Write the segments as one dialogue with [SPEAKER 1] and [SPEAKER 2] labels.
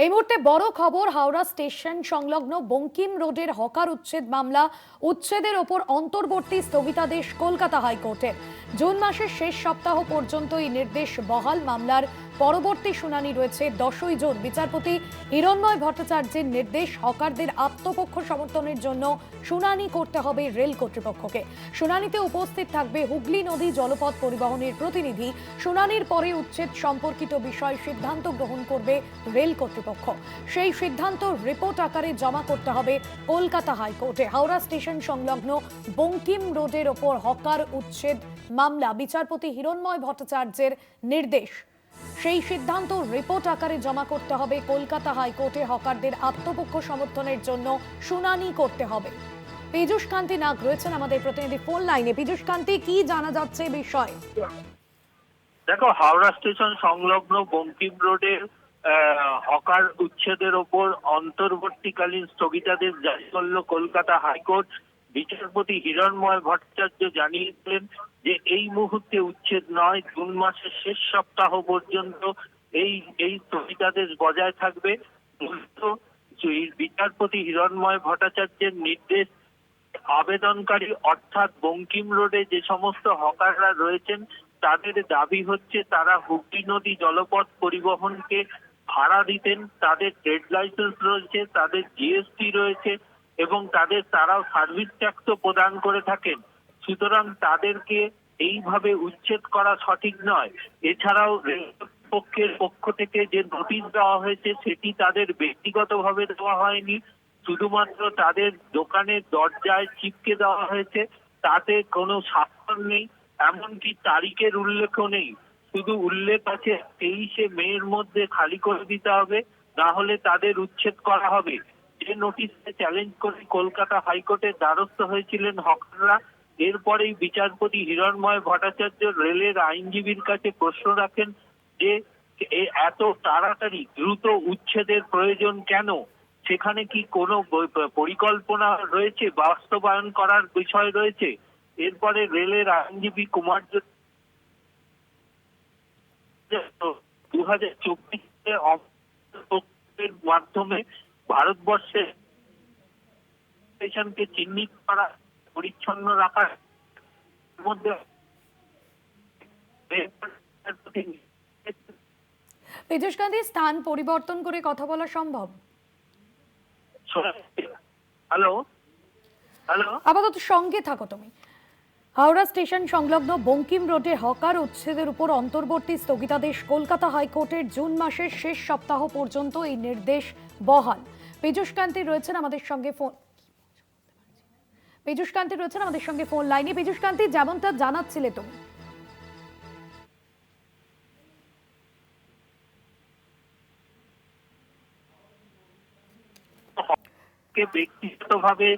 [SPEAKER 1] এই মুহূর্তে বড় খবর, হাওড়া স্টেশন সংলগ্ন বঙ্কিম রোডের হকার উচ্ছেদ মামলা উচ্ছেদের ওপর অন্তর্বর্তী স্থগিতাদেশ কলকাতা হাইকোর্টের। জুন মাসের শেষ সপ্তাহ পর্যন্ত এই নির্দেশ বহাল। মামলার পরবর্তী শুনানি রয়েছে 10ই জুন। বিচারপতি হিরণময় ভট্টাচার্যের নির্দেশ, হকারদের আত্মপক্ষ সমর্থনের জন্য শুনানি করতে হবে রেল কর্তৃপক্ষকে। শুনানিতে উপস্থিত থাকবে হুগলি নদী জলপথ পরিবহনের প্রতিনিধি। শুনানির পরে উচ্ছেদ সম্পর্কিত বিষয় সিদ্ধান্ত গ্রহণ করবে রেল কর্তৃপক্ষ। সেই সিদ্ধান্ত রিপোর্ট আকারে জমা করতে হবে কলকাতা হাইকোর্টে। হাওড়া স্টেশন সংলগ্ন বঙ্কিম রোডের ওপর হকার উচ্ছেদ মামলা বিচারপতি হিরণময় ভট্টাচার্যের নির্দেশ, সেই সিদ্ধান্ত রিপোর্ট আকারে জমা করতে হবে কলকাতা হাইকোর্টে। হকারদের আত্মপক্ষ সমর্থনের জন্য শুনানি করতে হবে। পীযূষ কান্তি নাগ রয়েছেন আমাদের প্রতিনিধি ফোন লাইনে। পীযূষ কান্তি, কি জানা যাচ্ছে বিষয়?
[SPEAKER 2] দেখো, হাওড়া স্টেশন সংলগ্ন বঙ্কিম রোডের হকার উচ্ছেদের ওপর অন্তর্বর্তীকালীন স্থগিতাদেশ জারি করল কলকাতা হাইকোর্ট। বিচারপতি হিরণময় ভট্টাচার্য জানিয়েছিলেন যে এই মুহূর্তে উচ্ছেদ নয়, জুন মাসের শেষ সপ্তাহ পর্যন্ত এই স্থগিতাদেশ বজায় থাকবে। মূলত বিচারপতি হিরণময় ভট্টাচার্যের নির্দেশ, আবেদনকারী অর্থাৎ বঙ্কিম রোডে যে সমস্ত হকাররা রয়েছেন তাদের দাবি হচ্ছে তারা হুগলি নদী জলপথ পরিবহনকে ভাড়া দিতেন, তাদের ট্রেড লাইসেন্স রয়েছে, তাদের জিএসটি রয়েছে এবং তারাও সার্ভিস ট্যাক্সও প্রদান করে থাকেন। সুতরাং তাদেরকে এইভাবে উচ্ছেদ করা সঠিক নয়। এছাড়াও রেল কর্তৃপক্ষের পক্ষ থেকে যে নোটিশ দেওয়া হয়েছে সেটি তাদের ব্যক্তিগতভাবে দেওয়া হয়নি, শুধুমাত্র তাদের দোকানের দরজায় চিপকে দেওয়া হয়েছে। তাতে কোনো স্বাক্ষর নেই, এমনকি তারিখের উল্লেখও নেই। শুধু উল্লেখ আছে 23শে মের মধ্যে খালি করে দিতে হবে, না হলে তাদের উচ্ছেদ করা হবে। যে নোটিশে চ্যালেঞ্জ করে কলকাতা হাইকোর্টের দ্বারস্থ হয়েছিলেন হকাররা। এরপরেই বিচারপতি হিরণময় ভট্টাচার্য রেলের আইনজীবীর কাছে প্রশ্ন রাখেন যে এত তাড়াতাড়ি দ্রুত উচ্ছেদের প্রয়োজন কেন? সেখানে কি কোনো পরিকল্পনা রয়েছে, বাস্তবায়ন করার বিষয় রয়েছে? এরপরে রেলের আইনজীবী কুমার 2024 মাধ্যমে ভারতবর্ষে স্টেশনকে চিহ্নিত করা, পরিচ্ছন্ন রাখার মধ্যে
[SPEAKER 1] পীযূষ কান্তি, স্থান পরিবর্তন করে কথা বলা সম্ভব?
[SPEAKER 2] হ্যালো হ্যালো
[SPEAKER 1] আপাতত সঙ্গে থাকো তুমি। হাওড়া স্টেশন সংলগ্ন বঙ্কিম রোডে হকার উচ্ছেদের উপর অন্তর্বর্তী স্থগিতাদেশ কলকাতা হাইকোর্টের। জুন মাসের শেষ সপ্তাহ পর্যন্ত এই নির্দেশ বহাল। পীযূষ কান্তি রয়েছেন আমাদের সঙ্গে ফোন লাইনে। পীযূষ কান্তি, যেমনটা জানাচ্ছিলে তুমি।
[SPEAKER 2] ব্যক্তিগতভাবে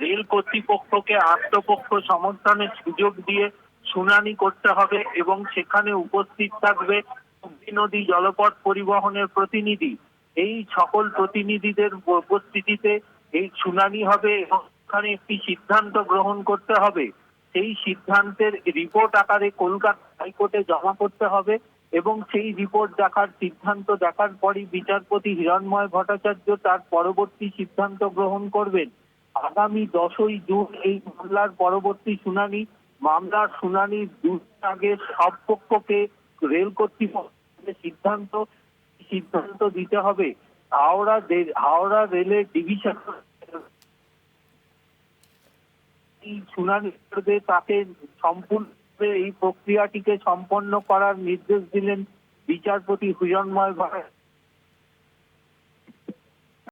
[SPEAKER 2] রেল কর্তৃপক্ষকে আত্মপক্ষ সমর্থনের সুযোগ দিয়ে শুনানি করতে হবে এবং সেখানে উপস্থিত থাকবে হুগলি নদী জলপথ পরিবহনের প্রতিনিধি। এই সকল প্রতিনিধিদের উপস্থিতিতে এই শুনানি হবে এবং সেখানে একটি সিদ্ধান্ত গ্রহণ করতে হবে। সেই সিদ্ধান্তের রিপোর্ট আকারে কলকাতা হাইকোর্টে জমা করতে হবে এবং সেই রিপোর্ট সিদ্ধান্ত দেখার পরই বিচারপতি হিরণময় ভট্টাচার্য তার পরবর্তী সিদ্ধান্ত গ্রহণ করবেন। আগামী 10ই জুন এই মামলার পরবর্তী শুনানি। মামলার শুনানির দুদিন আগে সব পক্ষকে রেল কর্তৃপক্ষের সিদ্ধান্ত দিতে হবে। হাওড়া রেলের ডিভিশন শুনানি করবে, তাকে সম্পূর্ণ এই প্রক্রিয়াটিকে সম্পন্ন করার নির্দেশ দিলেন বিচারপতি হিরণময় ভট্টাচার্য।